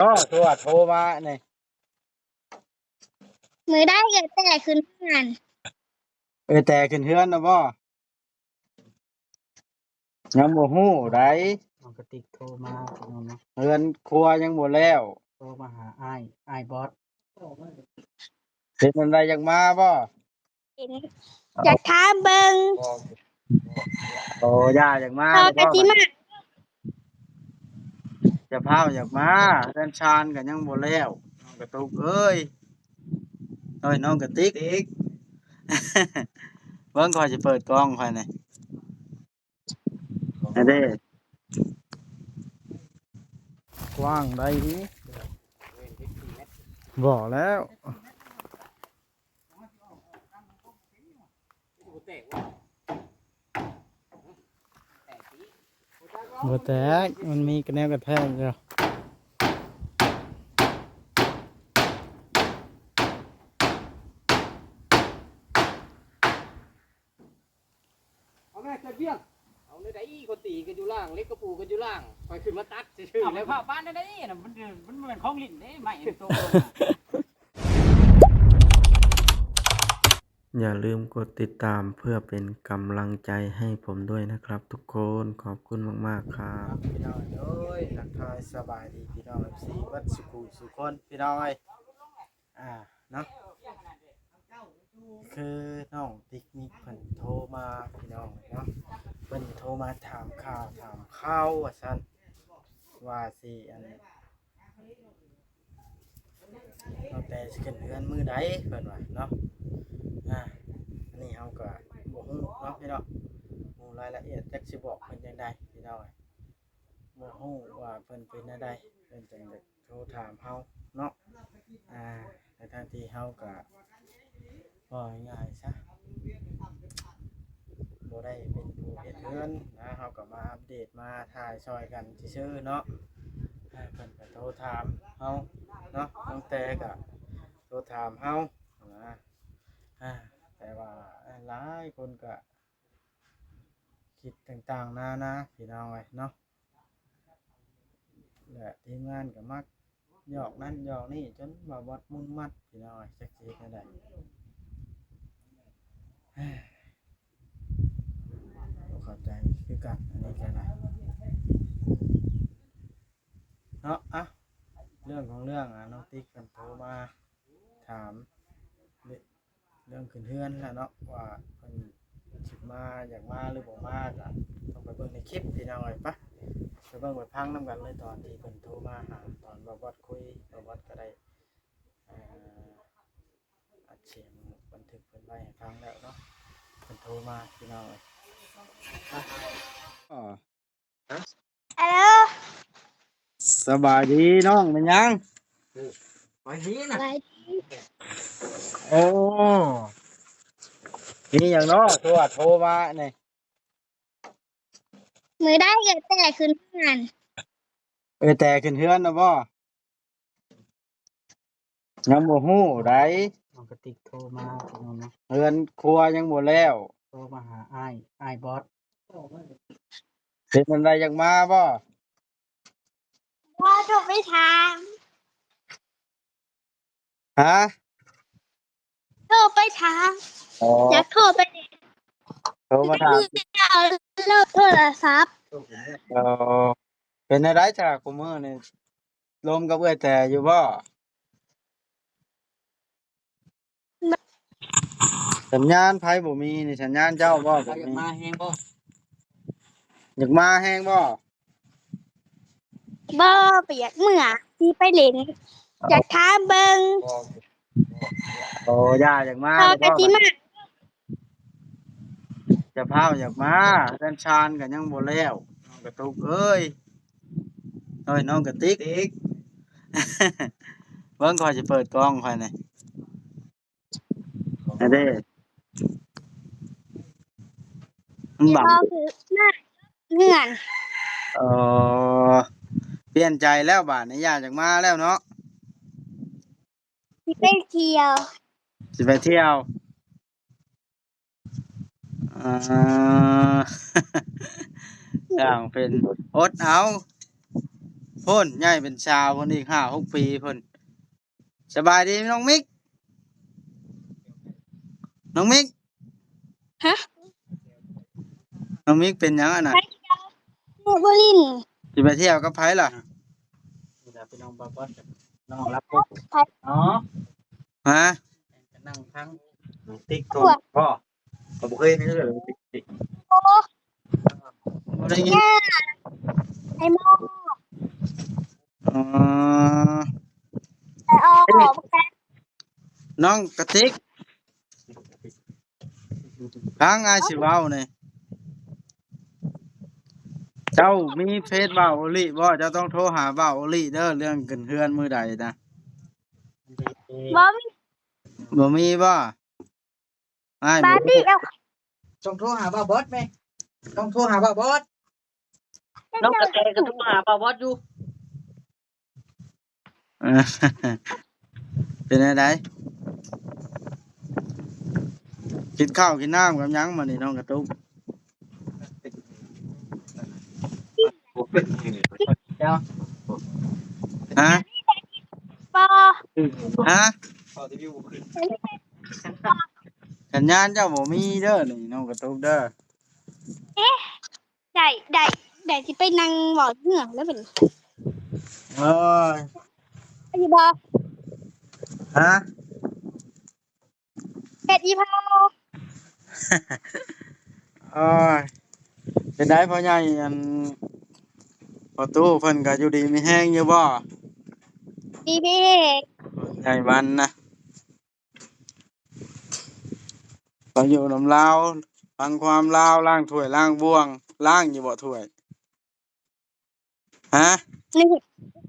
โทรมาเนี่ยมือได้เกิดแต่ขึ้นงานแต่ขึ้นเฮือนนะบ่ยังบ่ฮู้ได้น้องกระติกโทรมาพี่น้องเนาะเฮือนครัวยังบ่แล้วโทรมาหาอ้ายบอสเป็นอะไรอยากมาบ่เห็นอยากท้ามเบิงโอ้ย่าอยากมาพอเลยบ่กะจิมาจะพาอยากมาเฮือนชานก็ยังบ่แล้วน้องกระตุกเอ้ยน้องกระติกเบิ่งค่อยสิเปิดกล้องค่อยนี่อันเด้กว้างได้ดิบ่แล้วบ่แตกมันมีกระแนวกระแทกเดียวเอาแม่เสร็จเบี้ยงเอาในใดคนตีกันอยู่ล่างเล็กกระปูกันอยู่ล่างคอยขึ้นมาตัดชื่อๆแล้วพ่อบ้านได้น่ะมันเหมือนของลิ้นเด้ไม่ตัว อย่าลืมกดติดตามเพื่อเป็นกำลังใจให้ผมด้วยนะครับทุกคนขอบคุณมากๆครับพี่น้องเอ้ยทักทายสบายดีพี่น้อง FC วัดสุขุสุคนพี่น้องเอ้ยเนาะคือน้องปิกนิกเพิ่นโทรมาพี่น้องเนาะเพิ่นโทรมาถามข่าวว่าซั่นว่าสิเราแต่สิขึ้นเรือนมื้อใดเพิ่นว่าเนาะอันนี้เฮาก็บ่ฮู้เนาะพี่น้องฮู้รายละเอียดจักสิบอกเพิ่นจังได๋พี่น้องบ่ฮู้ว่าเพิ่นเป็นจังได๋เพิ่นจังได๋โทรถามเฮาเนาะในทางที่เฮาก็ว่าง่ายๆซะบ่ได้เป็นผู้เฮ็ดเรือนนะเฮาก็มาอัปเดตมาถ่ายช่วยกันซื่อๆเนาะเพิ่นก็โทรถามเฮาเนาะตั้งแต่ก็โทรถามเฮานะแต่ว่าหลายคนก็คิดต่างๆนานาพี่น้องเอ้ยเนาะและทีมงานก็มักหยอกนั่นหยอกนี่จนว่าวัดมุ่งมัดพี่น้องเอ้ยจักสิเฮ็ดจั่งใดบ่เข้าใจคือกันอันนี้ก็ได้เนาะเรื่องของเรื่องน้องติ๊กเพิ่นโทรมาถามเรื่องขึ้นเฮือนแหละเนาะว่าเพิ่นสิมาอยากมาหรือบ่มาก็ต้องไปเบิ่งในคลิปพี่น้องเอ้ยปะไปเบิ่งไปพังนํกันเลยตอนที่เพิ่นโทรมาหาตอนบ่วัดคุยบ่วัดก็ได้อัดเสียงบันทึกเพิ่นไว้ให้ฟังแล้วเนาะเพิ่นโทรมาพี่น้องเอ้ยฮัลโหลสบายดีน้องเป็นยังไปนี้นะ อะไร โอ้นี่อย่างเนาะโทรมาเนี่ย มือได้เกิดแต่ขึ้นงานแต่ขึ้นเฮือนนะบ่ยังบ่ฮู้ได้น้องกระติกโทรมาพี่น้องเนาะเฮือนครัวยังบ่แล้วโทรมาหาอ้ายบอสเป็นอะไรอยากมาบ่พ่อโทรไปถาม ฮะโทรไปถามอยากโทรไปโทรมาถามมือจะเอาเลิกโทรศัพท์เออเป็นอะไรจ้ะกูมื้อนี่ลมกับเอื้อยแต่อยู่บ่สัญญาณไผบ่มีนี่สัญญาณเจ้าบ่เราอยากมาแฮงบ่ อยากมาแฮงบ่บ่เปียกเมื่อที่ไปเล่นอยากท้ามเบิงโอ้ย่าอยากมาพอ เลย กะ บ่ จิมา จะพาอยากมาเฮือนชานก็ยังบ่แล้วน้องกระตุกเอ้ยน้องกระติก เบิ่งค่อยสิเปิดกล้องค่อยนี่อันเด้มันบัง พอคือมาเงื่อน เออเปลี่ยนใจแล้วบาดนี้ย่าอยากมาแล้วเนาะ ที่ไปเที่ยว สิไปเที่ยวอ่า อย่างเป็นอดเอา พ่นใหญ่เป็นชาวพ่นอีก5-6 ปีพ่นสบายดีน้องมิกน้องมิก ฮะ น้องมิกเป็นหยังอ่ะน่ะ บุรินทร์ สิไปเที่ยวกับไผล่ะนี่ล่ะพี่น้องบ่าวบอสน้องรับปุ๊บอ๋อฮะนั่งทั้งติ๊กโทรพ่อผมบ่เคยเห็นเลยติ๊ก โอ้ บ่ได้ยิน ย่าไอ้โม อ๋อ ไอ้ออกกัน น้องกระติกทางอาสิเว้านี่เจ้ามีเฟซบ่าวโอลิบ่เจ้าต้องโทรหาบ่าวโอลิเด้อเรื่องขึ้นเฮือนมื้อใดนะ บอม บ่มีบ่อ้าย บา บ่ ร์ดี้เอา ต้องโทรหาบ่าวบอสไหมต้องโทรหาบ่าวบอส น้องกระแต ก็โทรหาบ่าวบอสอยู่ เออเป็นไดกินข้าวกินน้ำกับหยังมื้อนี้น้องกระตุก เจ้า ฮะ ปอ ฮะ ขอที่วิวขึ้น สัญญาณเจ้าบ่มีเด้อนี่น้องกระตุกเด้อ ได้ที่ไปนั่งหมอเหงื่อแล้วเป็น โอ้ย ไอ้บอ ฮะ เป็ดอีพอ โอ้ยเป็นไดพ่อใหญ่อันประตูเพิ่นก็อยู่ดีมีแฮงอยู่บ่ ดีเบก ใหญ่มันนะเราอยู่น้ำลาวฟังความลาวล้างถ้วยล้างบ่วงล้างอยู่บ่ถ้วยฮะ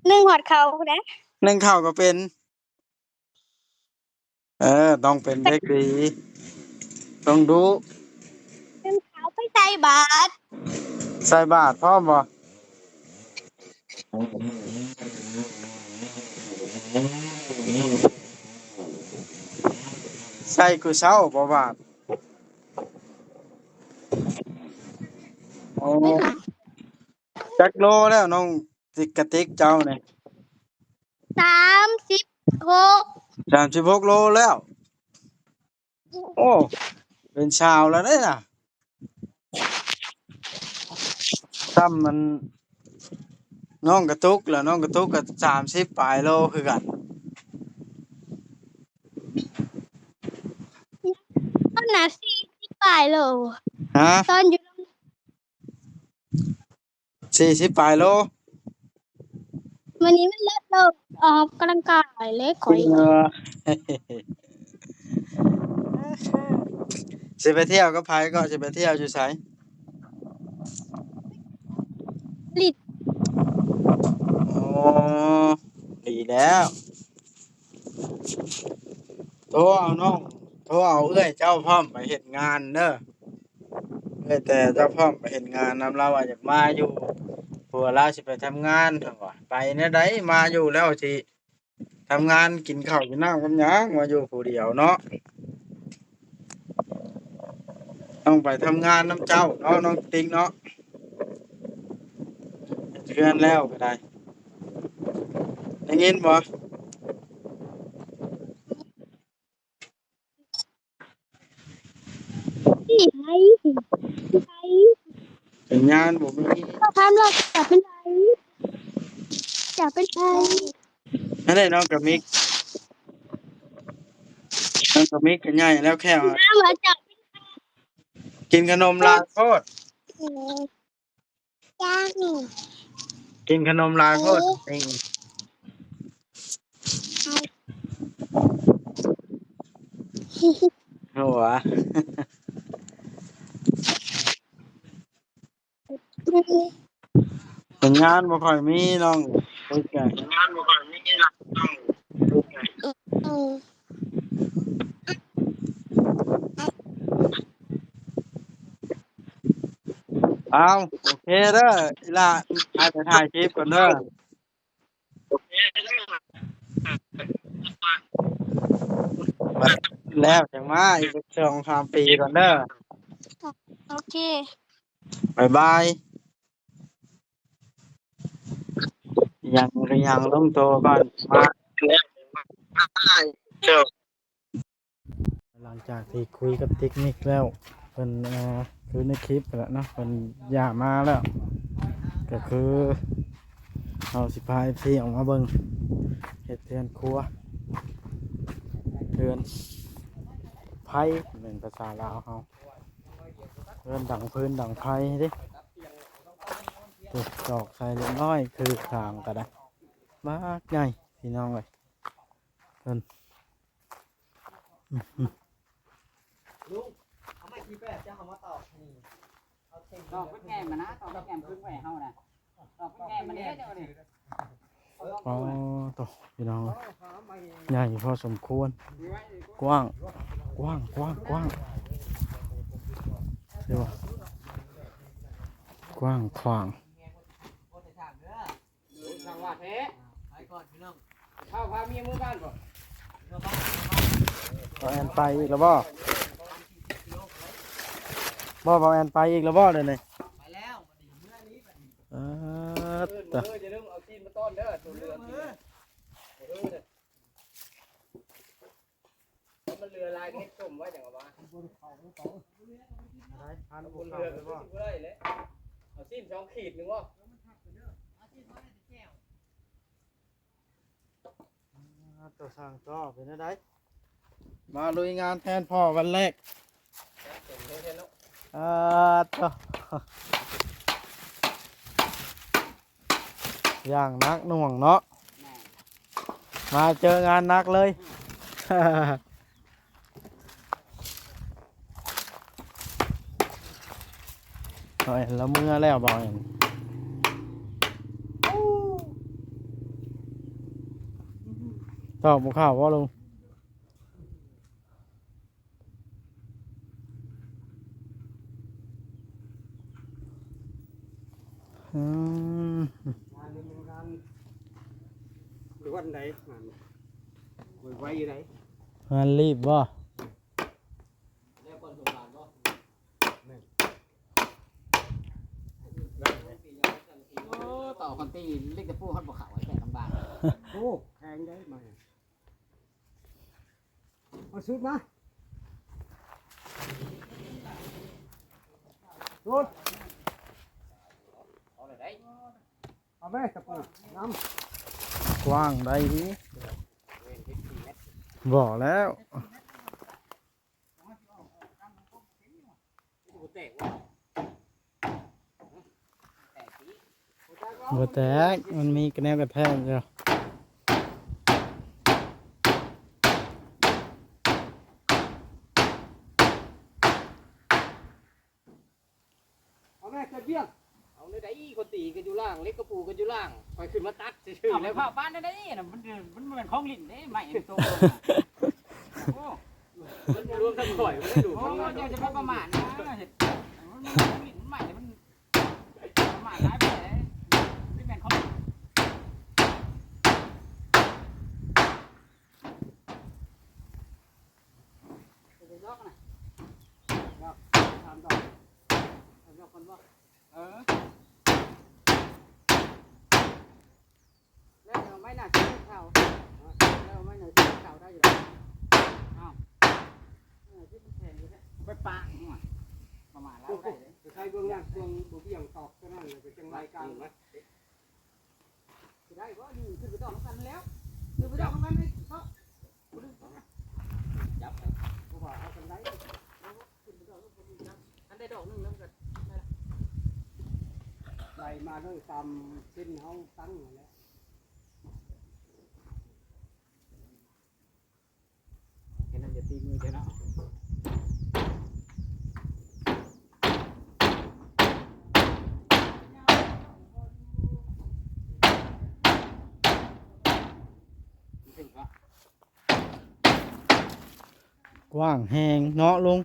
นึ่งหอดเขานะ นึ่งข้าวก็เป็นต้องเป็นเด็กดีต้องดู นึ่งเขาไปใส่บาตร ใส่บาตรพร้อมบ่ใส่กูเช้าบ่บาตรโอ้จักโลแล้วน้องติ๊กกะติ๊กเจ้านี่ 36 36 โลแล้ว โอ้ เป็นชาวแล้วเด้น่ะซ้ำมันน้องกระตุกแล้วน้องกระตุกก็30ปลายโลคือกัน ตอนน่ะ40ปลายโล ฮะ ตอนอยู่ 40ปลายโล วันนี้มันเลิศโลกออกกำลังกายเล็กข่อย สิไปเที่ยวกับไผก็สิไปเที่ยวอยู่ไส ลิด โอ้ดีแล้วโทรเอาน้องโทรเอาเอ้ยเจ้าพร้อมไปเฮ็ดงานเด้อเอ้ยแต่เจ้าพร้อมไปเฮ็ดงานนำเราว่าอยากมาอยู่ผัวเราสิไปทำงานเพิ่นว่าไปแนวใดมาอยู่แล้วสิทำงานกินข้าวกินน้ำกับหยังมาอยู่ผู้เดียวเนาะต้องไปทำงานนำเจ้าเนาะน้องติ๊กเนาะเทือนแล้วก็ได้ได้ยินบ่ ที่ไหนไทย สัญญาณบ่มี เราทำเราจะเป็นไทยจะเป็นไทย นั่นแหละน้องกับมิกน้องกับมิกก็ใหญ่แล้วแค่ว่า น้ำเหมือนจะ กินขนมลาโคตร ย่าง กินขนมลาโคตรนี่หัวสัญญาณบ่ค่อยมีน้องโอเคสัญญาณบ่ค่อยมีน้องโอเคเอาโอเคเด้ออีหล่ะอาจจะถ่ายคลิปก่อนเด้อแล้วจังมาอีก2-3 ปีก่อนเด้อ โอเค บ๊ายบายอี ก็ยังลงโตก่อนมาหลังจากที่คุยกับเทคนิคแล้วเพิ่นคือในคลิปแล้วเนาะเพิ่นย่ามาแล้ว ก็คือเอาสิพาพี่ออกมาเบิ่งเฮ็ดเรือนครัวเรือนไผ่เป็นภาษาลาวเฮาเรือนดังพื้นดังไผ่เดิตอกใส่เล็กน้อยคือทางก็ได้มากใหญ่พี่น้องเลยเพิ่น ลุงเอาไม้ที่แปดจะเอามาตอกนี่เอาเต็มดอกเป็นแง่มานะตอกแง่พึ่งไว้เฮานะดอกเป็นแง่มาเด้เดี๋ยวนี้ อ๋อตัวพี่น้องใหญ่พอสมควรกว้างกว้างกว้างกว้างใช่ป่ะกว้างขวาง ทางว่าแท้ไปก่อนพี่น้องข้าวพาเมียมือบ้านบ่ บ่แอนไปอีกแล้วบ่บ่แอนไปอีกแล้วบ่เดี๋ยวนี้ ไปแล้วเมื่อนี้ ต่อ อย่าลืมเอาซีนมาต้อนเด้อตัวเรือมันเรือลายเม็ดส้มไว้อย่างว่าบนเขาบนเขาบนเรือก็ได้เลยเอาซีน2 ขีดนึงว่า ตัวสั่งต่อเป็นอะไรมาลุยงานแทนพ่อวันแรกต่ออย่างนักหน่วงเนาะมาเจองานนักเลย เอาเห็นแล้วเมื่อแล้วบอกเห็นตอบบุข่าวว่าลุงหรือวันไหนไว้อยู่ไหน งานรีบบ่ ต่อคนตีเล็กจะพูดเขาบอกข่าวไว้แต่ลำบากโอ้แพงได้ไหมเอาชุดมาชุดเอาเลยได้เอาไปตะปูน้ำ กว้างได้ดีบอกแล้วบ่แตกมันมีกระแนวกระแทกเดียว เอาแม่เกิดเบี้ยเอาในใดคนตีกันอยู่ล่างเล็กกระปูกันอยู่ล่างคอยขึ้นมาตัดชื่อแล้วพ่อบ้านได้น่ะมันเป็นของลิ้นเด้ใหม่โตโอ้มันรวมทั้งข่อยมันได้ดูโอ้เดี๋ยวจะไปประมาทนะเห็ดมันของลิ้นใหม่มันประมาทร้ายไปเลยไม่เป็นของดอกนะดอกทำดอกดอกคนว่าแล้วเราไม่น่าจะเข้าแล้วไม่น่าจะเข้าได้อยู่อ้าวที่มันแทงอยู่เนี่ยไปปะหน่อยประมาณแล้วได้เลยใช้เบื้องล่างเบื้องบุบอย่างตอกก็นั่นเลยเป็นจังไรกลางไหมได้ก็อยู่ขึ้นไปดอกกันแล้วขึ้นไปดอกกันเลยก็จับเพราะว่าเอากันได้ขึ้นไปดอกอันได้ดอกนึงแล้วกันไล่มาด้วยตามเส้นเขาตั้งแล้วแค่นั้นจะตีมือใช่เนาะกว้างแหงเนาะลุง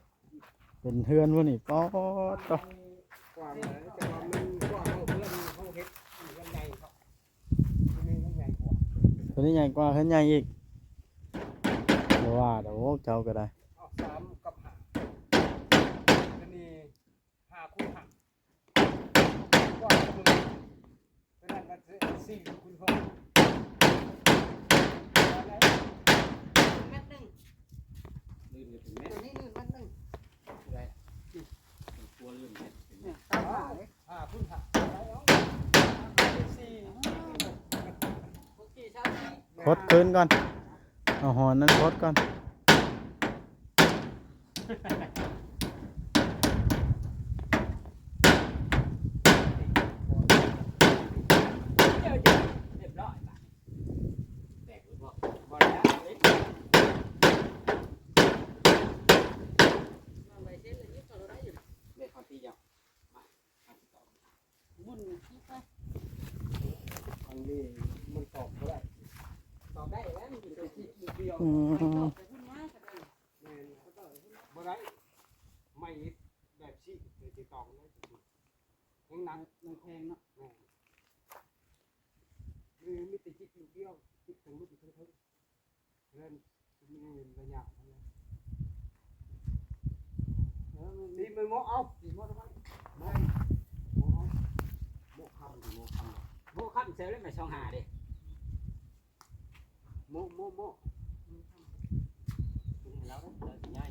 เป็นเฮือนวะนี่ป๊อดต่อก ว้างเลยแต่ว่ามันกว้างเพื่อนเขาเฮ็ดยังไงครับมันยังไงกว่า ตัวนี้ใหญ่กว่าขึ้นใหญ่อีกเดี๋ยวว่าเดี๋ยวเจ้าก็ได้ เอา3 กับ 5อันนี้5 คูณ 5กว้างตัวนั้นก็4 คูณ 6 คดคืนก่อนเอาหอนนั้นคดก่อนเรียบร้อยแตกหรือเปล่าบ่ได้เลยเด็กเขาตีจังบุญที่ไป อันนี้มันตอบบ่ได้ ตอบได้แล้วมันเป็นที่เดียว อืม บ่ได้ไม่แบบสิติดต่อเลยยังหนัง มันแพงเนาะ มีแต่จิตเดียวจิตถึงลูกถึงเล่นมีระยะนี่มันโมเอาดีโมทำไมโมเอาโมคำดีโมคำ โม่ขั้นเซลล์ไม่ช่องหาดิ โมคุณแล้วเราสิง่าย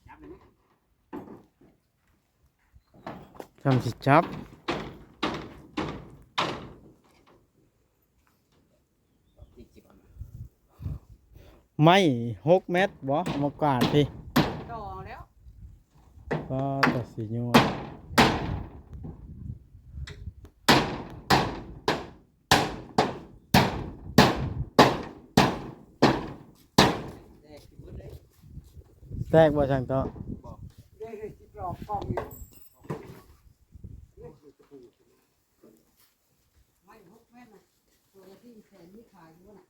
จับเลย ทำสิจับ จิบ ไม่6 เมตรบ่เอามากวาดพี่ ต่อแล้ว ก็ตัดสีนัว แตกขึ้นเลย แตกบ่ช่างต่อ ได้จิตหลอกกล้องอยู่ ไม่พกแม่นนะตัวที่แสนนี่ขายอยู่น่ะ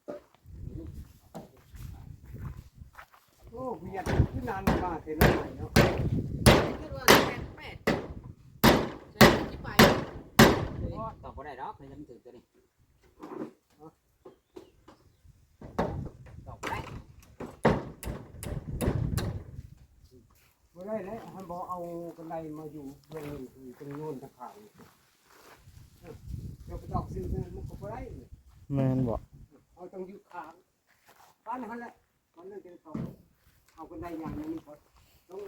โอ้เบียดขึ้นนานมาเสร็จแล้วเนาะ คิดว่าแปดแสนที่ไปตอบบ่ได้ดอกเลยจำถึงตัวนี้ตอบได้ บ่ได้เลยท่านบอกเอากันไดมาอยู่เบื้องนึงคือตรงโน้นตะขางเดี๋ยวไปดอกซื้อมันก็บ่ได้ แม่นบ่ เอาต้องอยู่ขางบ้านนั่นแหละมันเลยจะเอากันไดอย่างนี้พอต้อง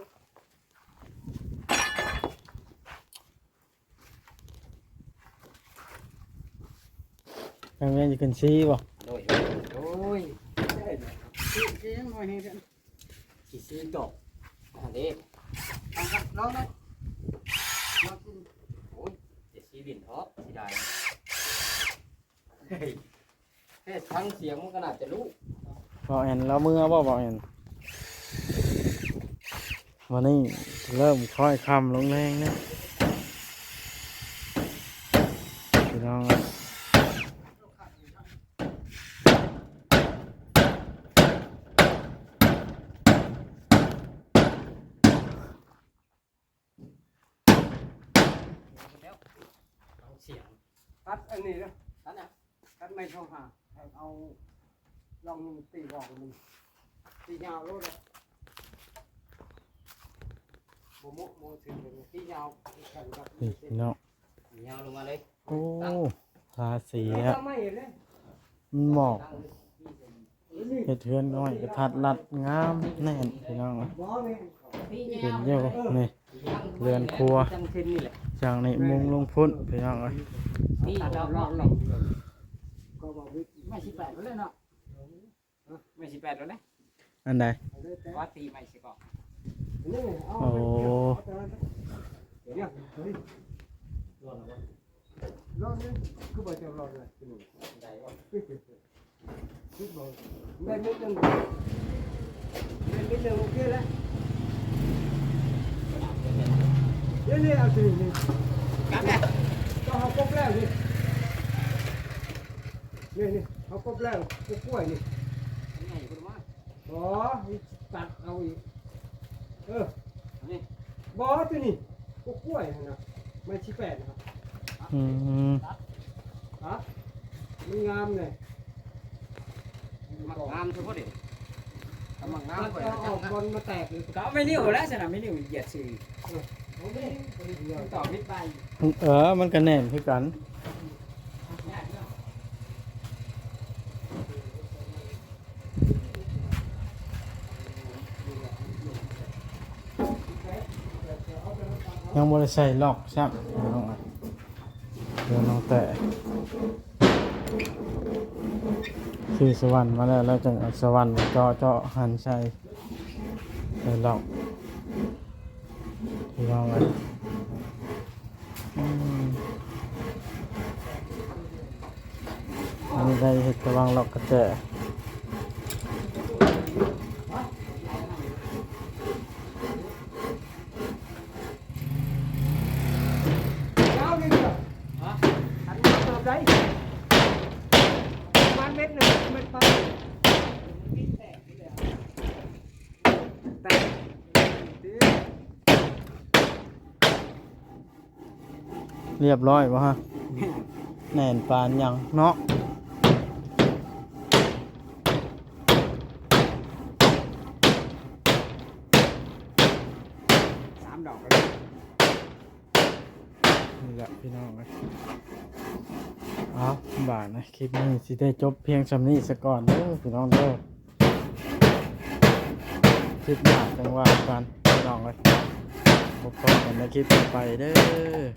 ทางแม่นสิขึ้นซีบ่ โดยได้เลย เสียงหน่อยให้เด้อสิซื้อตกอันนี้ลองนะโอ้ยจะซีบินท็อปสิได้เฮ้ยแค่ทั้งเสียงมันก็น่าจะรู้ บ่แอนเรามือบ่แอนวันนี้เริ่มค่อยค่ำลงแรงนะพี่น้อง แล้วเอาเสียง ตัดอันนี้แล้ว นั่นนะ ตัดไม่เท่าหาเอาลองตีบอกมันตียาวรู้เลยโมถึงเลยตียาวกันกับ นี่พี่น้อง ยาวลงมาเลย โอ้ทาสี แล้ แล้ว วไม่เห็นเลย มันหมอก นี่ เฮ็ดเทือนน้อยกระทัดรัดงามแน่นพี่น้อง บอนี่ เห็นอยู่นี่เรือนครัว จังเช่นนี่แหละ จากนี้มุงลงพุ่นพี่น้องเอ้ย นี่เรา ลองก็บอกวิ ไม่สิแปดแล้วเนาะไม่สิแปดแล้วนะ อันใด ว่าตีไม่สิก่อน นี่เอา โอ้ เนี่ยเฮ้ยลองนี่คือบอกจะลองเลยคิดบอกได้นิดนึงได้นิดนึงโอเคแล้วนี่เอาสินี่ กันแน่ ก็เขาครบแล้วนี่นี่เขาครบแล้วกล้วยนี่ ไงคุณมา อ๋อตัดเอาอีกนี่ บอตัวนี้กล้วยนะไม่ชี้แปดนะครับ อืม ครับมันงามเลย มักงามทุกคนดิมักงาม มัน ไป จะออกบอลมาแตกเลย ก็ไม่นิ่วแล้วสนามไม่นิ่วเหยียดสื่อ เอาดิ ต่อมิดไป มันก็แน่นคือกัน เอาไป ยังบ่ได้ใส่ล็อกซักน้องเดี๋ยวน้องแต่ซื้อสวรรค์มาแล้วแล้วจังเอาสวรรค์เจาะหันใส่ล็อกที่น้องอันนี้ได้เห็ดกระวังล็อกกระแจ ยาวนี่เด้อฮะอันนี้เติบได้ประมาณเม็ดหนึ่งเม็ดไปแตก เรียบร้อยป่ะฮะแน่นปานยังเนาะ 3 ดอก นี่แหละพี่น้องเลยเอาบาทนะคลิปนี้สิได้จบเพียงสำนี้ซะก่อนเด้อพี่น้องเด้อคลิปหน้าจังว่ากันพี่น้องเลยพบกันในคลิปต่อไปเด้อ